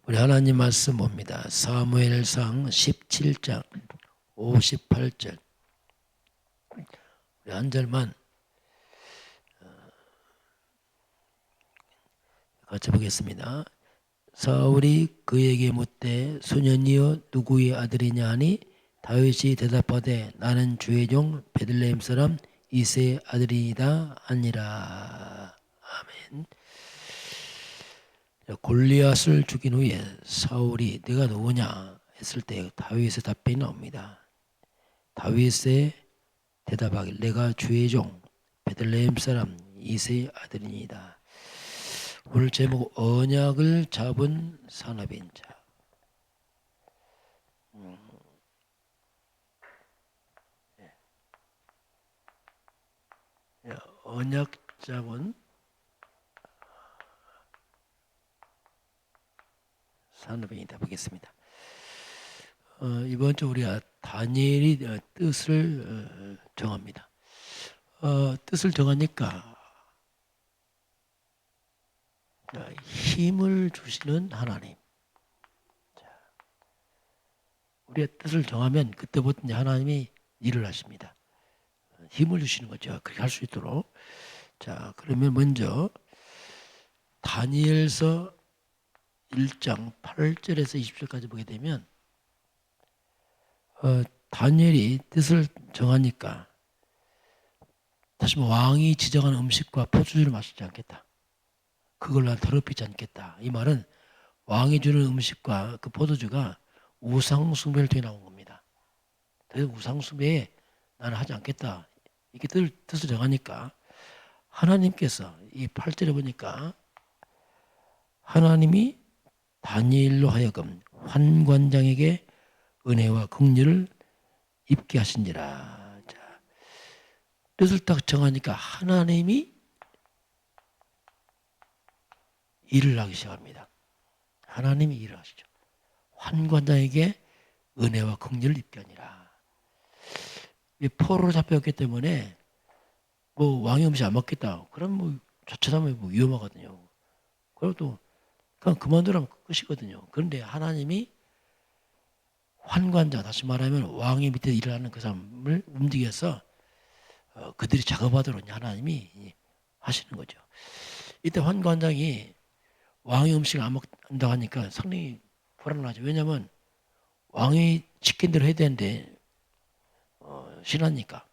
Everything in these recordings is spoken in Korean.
우리 하나님 말씀 봅니다. 사무엘상 17장 58절. 우리 한 절만 같이 보겠습니다. 사울이 그에게 묻되 소년이여 누구의 아들이냐 하니 다윗이 대답하되 나는 주의 종 베들레헴 사람 이새의 아들이다 하니라. 아멘. 골리앗을 죽인 후에 사울이 네가 누구냐 했을 때 다윗의 답변이 나옵니다. 다윗의 대답하길 내가 주의 종 베들레헴 사람 이새의 아들이니이다. 오늘 제목 언약을 잡은 산업인 자. 언약 잡은 산업인이다 보겠습니다. 이번 주 우리가 다니엘이 뜻을 정합니다. 뜻을 정하니까 힘을 주시는 하나님. 우리의 뜻을 정하면 그때부터 이제 하나님이 일을 하십니다. 힘을 주시는 거죠. 그렇게 할 수 있도록. 자, 그러면 먼저 다니엘서 1장 8절에서 20절까지 보게 되면 다니엘이 뜻을 정하니까 다시 왕이 지정한 음식과 포도주를 마시지 않겠다. 그걸 난 더럽히지 않겠다. 이 말은 왕이 주는 음식과 그 포도주가 우상숭배를 통해 나온 겁니다. 그래서 우상숭배에 나는 하지 않겠다. 이렇게 뜻을 정하니까 하나님께서 이 8절에 보니까 하나님이 다니엘로 하여금 환관장에게 은혜와 긍휼을 입게 하시니라. 자, 뜻을 딱 정하니까 하나님이 일을 하기 시작합니다. 하나님이 일을 하시죠. 환관장에게 은혜와 긍휼을 입게 하니라. 포로로 잡혀왔기 때문에 뭐 왕의 음식 안 먹겠다. 그럼 뭐 자칫하면 뭐 위험하거든요. 그리고 또 그냥 그만두라면 끝이거든요. 그런데 하나님이 환관자, 다시 말하면 왕의 밑에 일을 하는 그 사람을 움직여서 그들이 작업하도록 하나님이 하시는 거죠. 이때 환관장이 왕의 음식을 안 먹는다고 하니까 상당히 불안하죠. 왜냐하면 왕이 시킨 대로 해야 되는데 신하니까.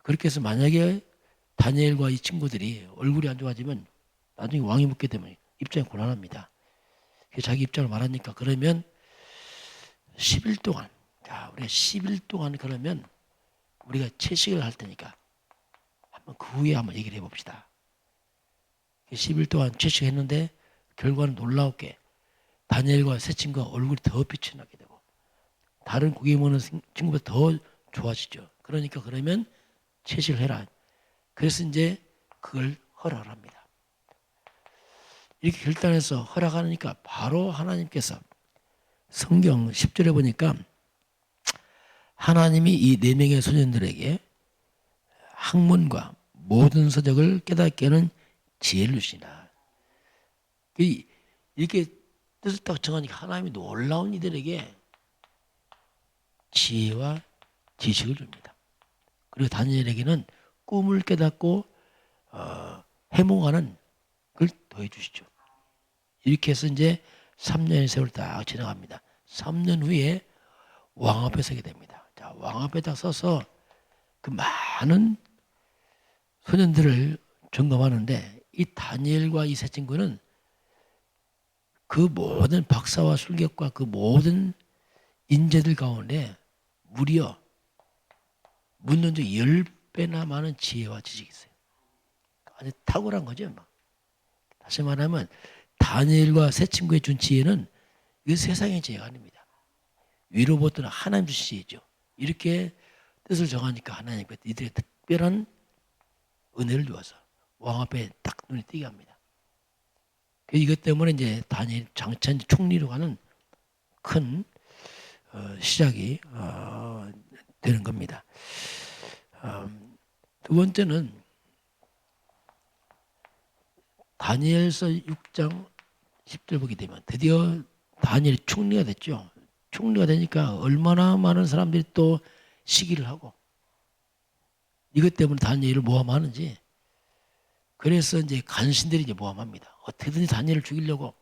그렇게 해서 만약에 다니엘과 이 친구들이 얼굴이 안 좋아지면 나중에 왕이 묻게 되면 입장이 곤란합니다. 자기 입장을 말하니까 그러면 10일 동안, 자, 우리가 10일 동안 그러면 우리가 채식을 할 테니까 한번 그 후에 한번 얘기를 해봅시다. 10일 동안 채식했는데 결과는 놀라웠게 다니엘과 세 친구가 얼굴이 더 빛이 나게 되고 다른 고기 먹는 친구보다 더 좋아지죠. 그러니까 그러면 채식을 해라. 그래서 이제 그걸 허락을 합니다. 이렇게 결단해서 허락하니까 바로 하나님께서 성경 10절에 보니까 하나님이 이 4명의 소년들에게 학문과 모든 서적을 깨닫게 하는 지혜를 주시나. 이렇게 뜻을 딱 정하니까 하나님이 놀라운 이들에게 지혜와 지식을 줍니다. 그리고 다니엘에게는 꿈을 깨닫고 해몽하는 걸 더해 주시죠. 이렇게 해서 이제 3년의 세월을 딱 지나갑니다. 3년 후에 왕 앞에 서게 됩니다. 자, 왕 앞에 딱 서서 그 많은 소년들을 점검하는데 이 다니엘과 이 세 친구는 그 모든 박사와 술객과 그 모든 인재들 가운데 무려 문전적 10배나 많은 지혜와 지식이 있어요. 아주 탁월한 거죠. 다시 말하면 다니엘과 세 친구의 준 지혜는 이 세상의 지혜가 아닙니다. 위로부터 하나님 주신 지혜죠. 이렇게 뜻을 정하니까 하나님께서 이들의 특별한 은혜를 주어서 왕 앞에 딱 눈에 띄게 합니다. 이것 때문에 이제 다니엘 장차 총리로 가는 큰 시작이 되는 겁니다. 두 번째는 다니엘서 6장 10절 보게 되면 드디어 다니엘이 총리가 됐죠. 총리가 되니까 얼마나 많은 사람들이 또 시기를 하고 이것 때문에 다니엘을 모함하는지. 그래서 이제 간신들이 이제 모함합니다. 어떻게든지 다니엘을 죽이려고.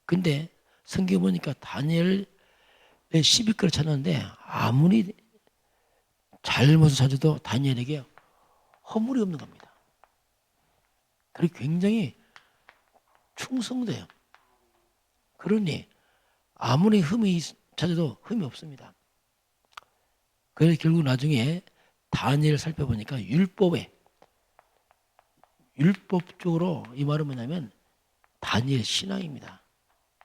근데 성경 보니까 다니엘의 시비거를 찾는데 아무리 잘못을 찾아도 다니엘에게 허물이 없는 겁니다. 그리고 굉장히 충성돼요. 그러니 아무리 흠이 찾아도 흠이 없습니다. 그래서 결국 나중에 다니엘을 살펴보니까 율법적으로 이 말은 뭐냐면 다니엘 신앙입니다.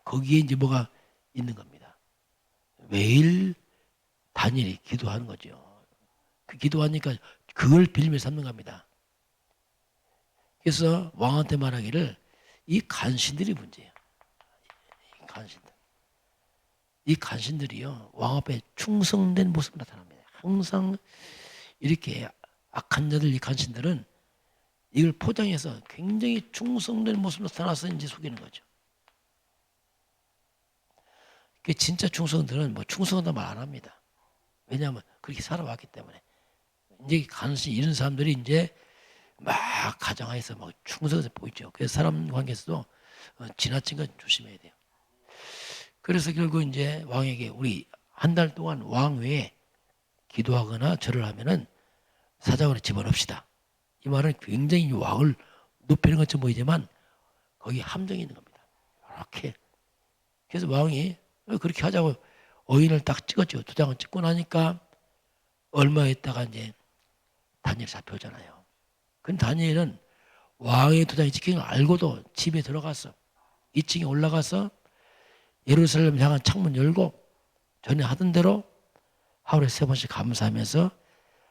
거기에 이제 뭐가 있는 겁니다. 매일 다니엘이 기도하는 거죠. 그 기도하니까 그걸 빌미를 삼는 겁니다. 그래서 왕한테 말하기를 이 간신들이 문제예요. 이 간신들이요 왕 앞에 충성된 모습을 나타납니다. 항상 이렇게 악한 자들 이 간신들은 이걸 포장해서 굉장히 충성된 모습으로 나타나서 이제 속이는 거죠. 그 진짜 충성들은 뭐 충성하다 말 안 합니다. 왜냐하면 그렇게 살아왔기 때문에. 이제 간신 이런 사람들이 이제 막 가정하에서 막 충성해서 보이죠. 그래서 사람 관계에서도 지나친 건 조심해야 돼요. 그래서 결국 이제 왕에게 우리 한 달 동안 왕 외에 기도하거나 절을 하면은 사자원에 집어넣읍시다. 이 말은 굉장히 왕을 높이는 것처럼 보이지만 거기 함정이 있는 겁니다. 이렇게. 그래서 왕이 그렇게 하자고 어인을 딱 찍었죠. 도장을 찍고 나니까 얼마 있다가 이제 다니엘 잡혀오잖아요. 근데 다니엘은 왕의 도장이 찍힌 걸 알고도 집에 들어가서 2층에 올라가서 예루살렘 향한 창문 열고 전에 하던 대로 하루에 3번씩 감사하면서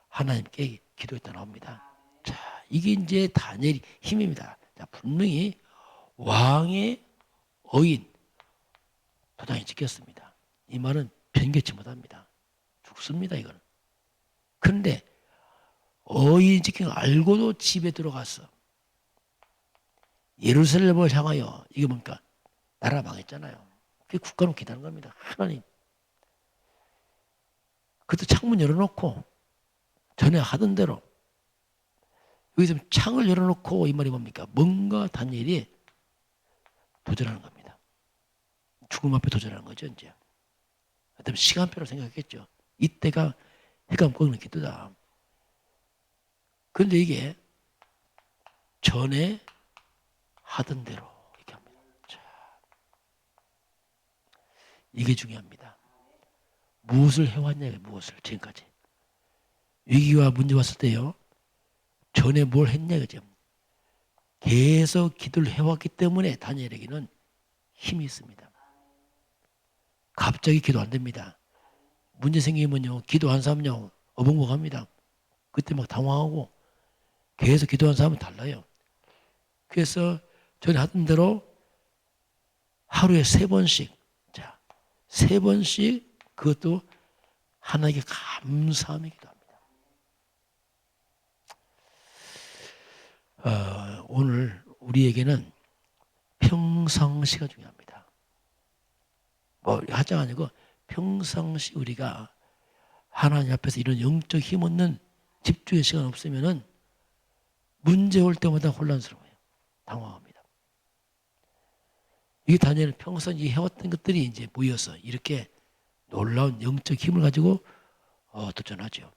하나님께 기도했다 나옵니다. 자, 이게 이제 다니엘의 힘입니다. 자, 분명히 왕의 어인 도장이 찍혔습니다. 이 말은 변개치 못합니다. 죽습니다, 이거는. 그런데 어인 찍힌 걸 알고도 집에 들어가서 예루살렘을 향하여 이게 뭡니까? 나라 망했잖아요. 그게 국가로 기다는 겁니다. 하나님. 그것도 창문 열어놓고 전에 하던 대로 여기서 창을 열어놓고 이 말이 뭡니까? 뭔가 다니엘이 도전하는 겁니다. 죽음 앞에 도전하는 거죠, 이제. 그다음에 시간표를 생각했겠죠. 이때가 해가 꺾는 기도다. 그런데 이게 전에 하던 대로 이렇게 합니다. 자, 이게 중요합니다. 무엇을 해왔냐, 무엇을 지금까지. 위기와 문제 왔을 때요. 전에 뭘 했냐, 그죠? 계속 기도를 해왔기 때문에 다니엘에게는 힘이 있습니다. 갑자기 기도 안 됩니다. 문제 생기면요, 기도 안 사면요, 어벙벙합니다. 그때 막 당황하고 계속 기도한 사람은 달라요. 그래서 전에 하던 대로 하루에 3번씩, 자, 3번씩 그것도 하나님께 감사하며 기도합니다. 오늘 우리에게는 평상시가 중요합니다. 뭐 하자 아니고 평상시 우리가 하나님 앞에서 이런 영적 힘없는 집중의 시간 없으면은 문제 올 때마다 혼란스러워요. 당황합니다. 이게 다니엘은 평소에 해왔던 것들이 이제 모여서 이렇게 놀라운 영적 힘을 가지고 도전하죠.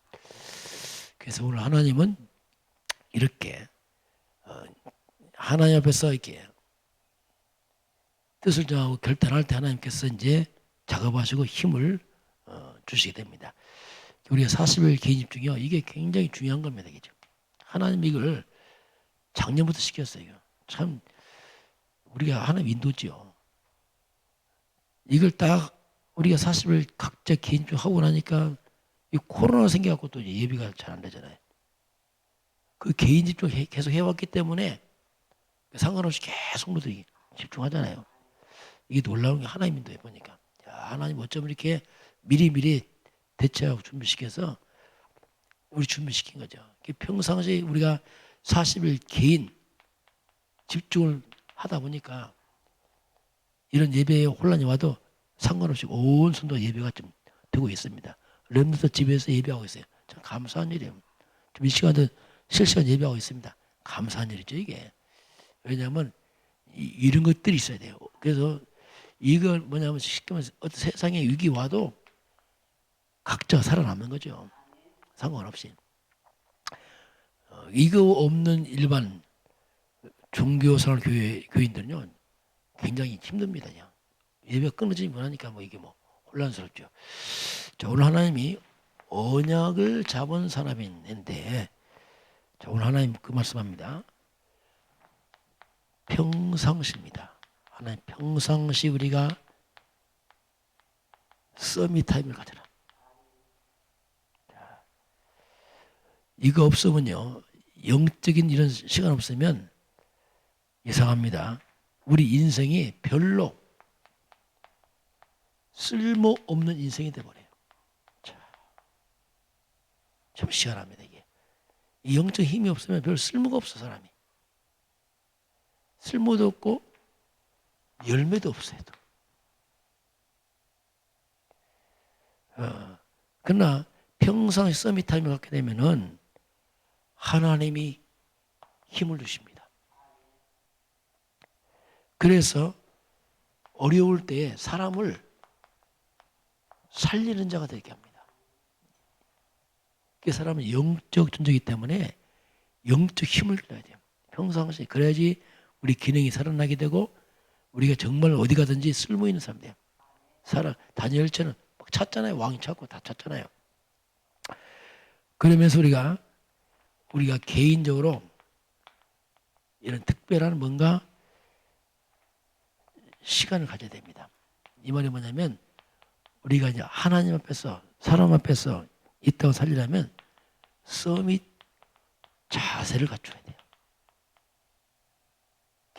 그래서 오늘 하나님은 이렇게 하나님 앞에서 이렇게 뜻을 정하고 결단할 때 하나님께서 이제 작업하시고 힘을 주시게 됩니다. 우리가 40일 개인 집중이요. 이게 굉장히 중요한 겁니다. 그죠? 하나님 이걸 작년부터 시켰어요. 참 우리가 하나님 인도지요. 이걸 딱 우리가 40일 각자 개인 집중하고 나니까 이 코로나 생겨갖고 또 예비가 잘 안 되잖아요. 그 개인 집중 계속 해왔기 때문에 상관없이 계속 성도들이 집중하잖아요. 이게 놀라운 게 하나님 인도해 보니까. 야, 하나님 어쩌면 이렇게 미리미리 대처하고 준비시켜서 우리 준비시킨 거죠. 평상시에 우리가 40일 개인 집중을 하다 보니까 이런 예배에 혼란이 와도 상관없이 온 성도가 예배가 좀 되고 있습니다. 렘넌트 집에서 예배하고 있어요. 참 감사한 일이에요. 좀 이 시간도 실시간 예배하고 있습니다. 감사한 일이죠, 이게. 왜냐하면 이런 것들이 있어야 돼요. 그래서 이걸 뭐냐면 쉽게 말해서 어떤 세상에 위기 와도 각자가 살아남는 거죠. 상관없이. 이거 없는 일반 종교생활 교인들은요 굉장히 힘듭니다. 그냥 예배가 끊어지지 못하니까 뭐 이게 뭐 혼란스럽죠. 자, 오늘 하나님이 언약을 잡은 사람인데, 자, 오늘 하나님 그 말씀합니다. 평상시입니다. 하나님 평상시 우리가 서밋 타임을 가져라. 자, 이거 없으면요 영적인 이런 시간 없으면 이상합니다. 우리 인생이 별로 쓸모없는 인생이 돼버려요. 참 희한합니다. 이게 이 영적 힘이 없으면 별 쓸모가 없어. 사람이 쓸모도 없고 열매도 없어요. 그러나 평상시 서밋 타임을 갖게 되면은 하나님이 힘을 주십니다. 그래서 어려울 때 사람을 살리는 자가 되게 합니다. 그 사람은 영적 존재이기 때문에 영적 힘을 길러야 돼요. 평상시 그래야지 우리 기능이 살아나게 되고 우리가 정말 어디 가든지 쓸모 있는 사람 돼요. 다니엘처럼 막 찾잖아요. 왕이 찾고 다 찾잖아요. 그러면서 우리가 개인적으로 이런 특별한 뭔가 시간을 가져야 됩니다. 이 말이 뭐냐면 우리가 이제 하나님 앞에서 사람 앞에서 있다고 살리려면 서밋 자세를 갖춰야 돼요.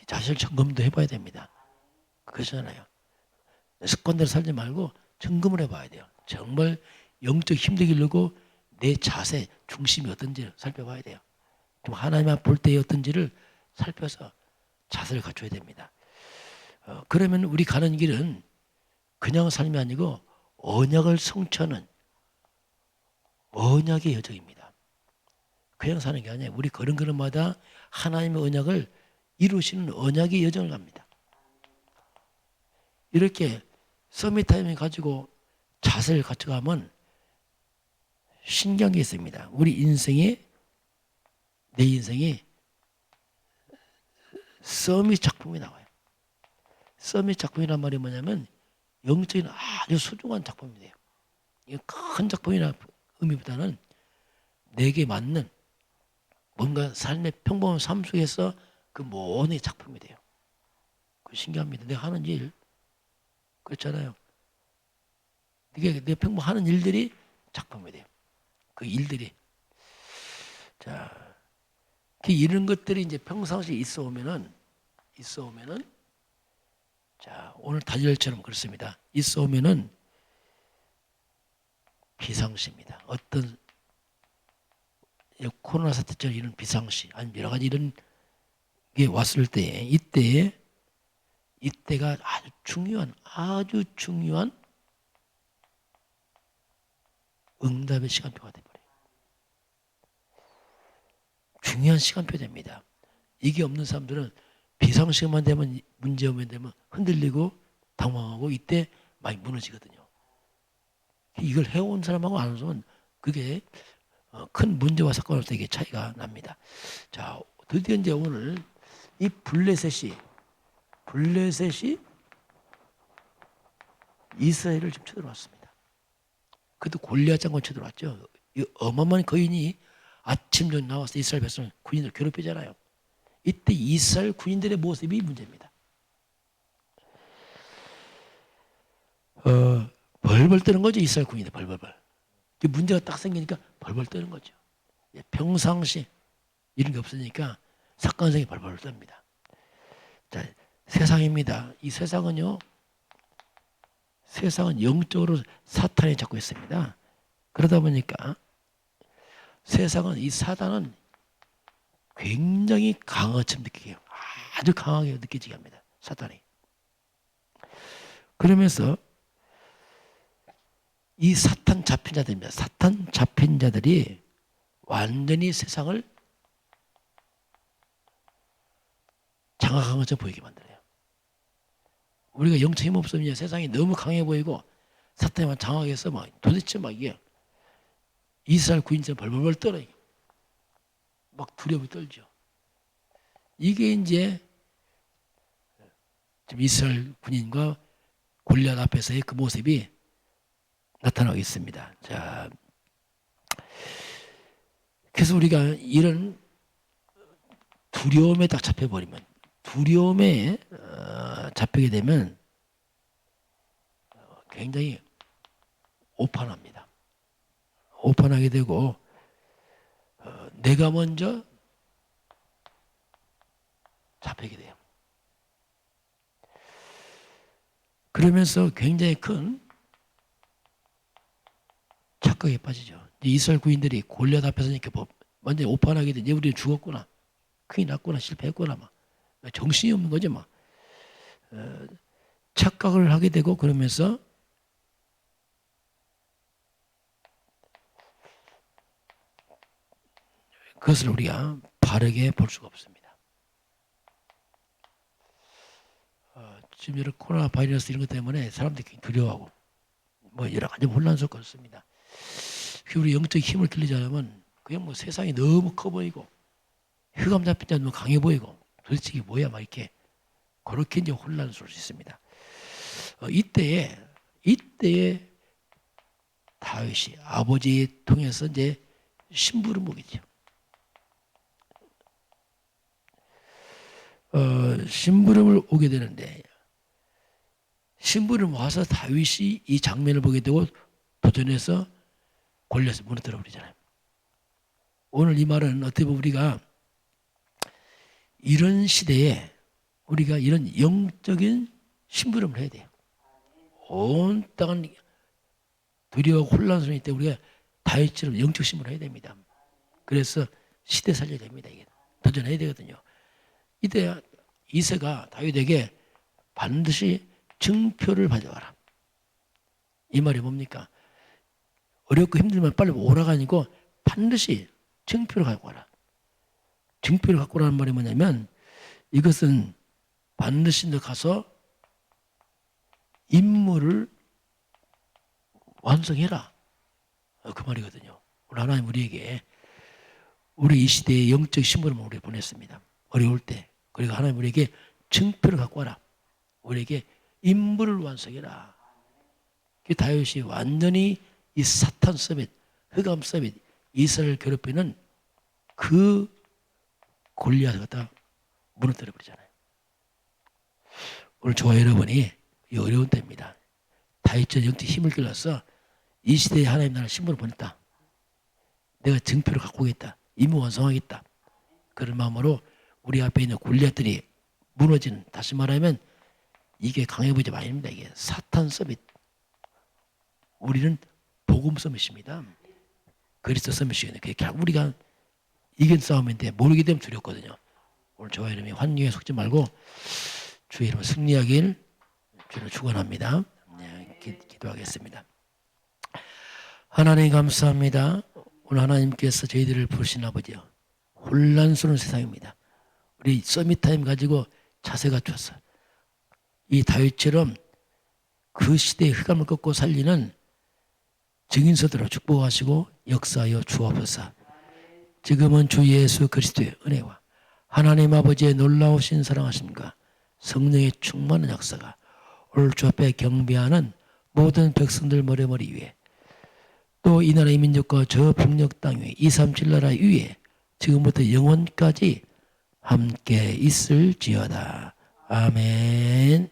자세를 점검도 해봐야 됩니다. 그러잖아요. 습관대로 살지 말고 점검을 해봐야 돼요. 정말 영적 힘도 기르고 내 자세, 중심이 어떤지 살펴봐야 돼요. 좀 하나님 앞 볼 때의 어떤지를 살펴서 자세를 갖춰야 됩니다. 그러면 우리 가는 길은 그냥 삶이 아니고 언약을 성취하는 언약의 여정입니다. 그냥 사는 게 아니에요. 우리 걸음걸음마다 하나님의 언약을 이루시는 언약의 여정을 갑니다. 이렇게 서밋 타임을 가지고 자세를 갖춰가면 신기한 게 있습니다. 내 인생이 서밋 작품이 나와요. 서밋 작품이란 말이 뭐냐면 영적인 아주 소중한 작품이 돼요. 이게 큰 작품이나 의미보다는 내게 맞는 뭔가 삶의 평범한 삶 속에서 그 모든 작품이 돼요. 그 신기합니다. 내가 하는 일 그렇잖아요. 내 평범하는 일들이 작품이 돼요. 그 일들이. 자, 이런 것들이 이제 평상시에 있어 오면은 자, 오늘 다니엘처럼 그렇습니다. 있어 오면은 비상시입니다. 어떤 코로나 사태처럼 이런 비상시, 아니면 여러 가지 이런 게 왔을 때 이때가 아주 중요한 응답의 시간표가 돼버려요. 중요한 시간표 됩니다. 이게 없는 사람들은 비상시간만 되면 문제 오면 되면 흔들리고 당황하고 이때 많이 무너지거든요. 이걸 해온 사람하고 안 오면 그게 큰 문제와 사건 없을 때 이게 차이가 납니다. 자, 드디어 이제 오늘 이 블레셋이 이스라엘을 지금 쳐들어왔습니다. 그것도 골리앗 장군 쳐들어왔죠. 이 어마어마한 거인이 아침 전 나와서 이스라엘 백성 군인들 괴롭히잖아요. 이때 이스라엘 군인들의 모습이 문제입니다. 벌벌 떠는 거죠. 이스라엘 군인들 벌벌벌. 문제가 딱 생기니까 벌벌 떠는 거죠. 평상시 이런 게 없으니까 사건성이 벌벌 떱니다. 자, 세상입니다. 이 세상은 영적으로 사탄이 잡고 있습니다. 그러다 보니까 이 사단은 굉장히 강한 것처럼 느끼게 해요. 아주 강하게 느껴지게 합니다. 사탄이. 그러면서 이 사탄 잡힌 자들입니다. 사탄 잡힌 자들이 완전히 세상을 장악한 것처럼 보이게 만들어요. 우리가 영적 힘 없으면 세상이 너무 강해 보이고 사탄이 장악해서 막 도대체 막 이게 이스라엘 군인처럼 벌벌벌 떨어요. 막 두려움이 떨죠. 이게 이제 지금 이스라엘 군인과 골리앗 앞에서의 그 모습이 나타나고 있습니다. 자, 그래서 우리가 이런 두려움에 딱 잡혀버리면, 두려움에 잡히게 되면 굉장히 오판합니다. 오판하게 되고 내가 먼저 잡히게 돼요. 그러면서 굉장히 큰 착각에 빠지죠. 이스라엘 군인들이 골리앗 앞에서 이렇게 완전히 오판하게 되니 우리는 죽었구나, 큰일 났구나, 실패했구나, 막 정신이 없는 거죠. 막 착각을 하게 되고 그러면서 그것을 우리가 바르게 볼 수가 없습니다. 지금 이런 코로나 바이러스 이런 것 때문에 사람들이 굉장히 두려워하고 뭐 여러 가지 혼란스럽고 그렇습니다. 우리 영적 힘을 길리자면 그냥 뭐 세상이 너무 커 보이고 흑암 잡힌 자 너무 강해 보이고 도대체 이게 뭐야 막 이렇게 그렇게 이제 혼란스러울 수 있습니다. 이때에 다윗이 아버지 통해서 이제 심부름 오겠죠. 심부름을 오게 되는데 심부름 와서 다윗이 이 장면을 보게 되고 도전해서 골리앗을 무너뜨려 버리잖아요. 오늘 이 말은 어떻게 보면 우리가 이런 시대에 우리가 이런 영적인 심부름을 해야 돼요. 온 땅은 두려워 혼란스러울 때 우리가 다윗처럼 영적 심부름을 해야 됩니다. 그래서 시대 살려야 됩니다. 이게 도전해야 되거든요. 이때 이새가 다윗에게 반드시 증표를 가져와라. 이 말이 뭡니까? 어렵고 힘들면 빨리 오라가 아니고 반드시 증표를 갖고 와라. 증표를 갖고 오라는 말이 뭐냐면 이것은 반드시 너 가서 임무를 완성해라. 그 말이거든요. 오늘 하나님 우리에게 우리 이 시대의 영적 심부름을 우리 보냈습니다. 어려울 때. 그리고 하나님 우리에게 증표를 갖고 와라. 우리에게 임무를 완성해라. 그 다윗이 완전히 이 사탄 서밋, 흑암 서밋, 이스라엘을 괴롭히는 그 골리앗을 갖다 무너뜨려 버리잖아요. 오늘 저와 여러분이 이 어려운 때입니다. 다윗처럼 영적 힘을 길러서 이 시대에 하나님 나라를 심부를 보냈다. 내가 증표를 갖고 오겠다. 임무 완성하겠다. 그런 마음으로 우리 앞에 있는 골리앗들이 무너지는, 다시 말하면 이게 강해 보이지 말입니다. 이게 사탄 서밋. 우리는 복음 서밋입니다. 그리스도 서밋이거든요. 그게 결국 우리가 이긴 싸움인데 모르게 되면 두렵거든요. 오늘 저와 여러분이 환경에 속지 말고 주의 이름으로 승리하길 주를 축원합니다. 네, 기도하겠습니다. 하나님 감사합니다. 오늘 하나님께서 저희들을 부르신 아버지요. 혼란스러운 세상입니다. 우리 서밋타임 가지고 자세 갖춰서 이 다윗처럼 그 시대의 흑암을 꺾고 살리는 증인서들로 축복하시고 역사하여 주옵소서. 지금은 주 예수 그리스도의 은혜와 하나님 아버지의 놀라우신 사랑하심과 성령의 충만한 역사가 오늘 주 앞에 경배하는 모든 백성들 머리머리 위에 또 이 나라의 민족과 저 북녘 땅 위에 237 나라 위에 지금부터 영원까지 함께 있을지어다. 아멘.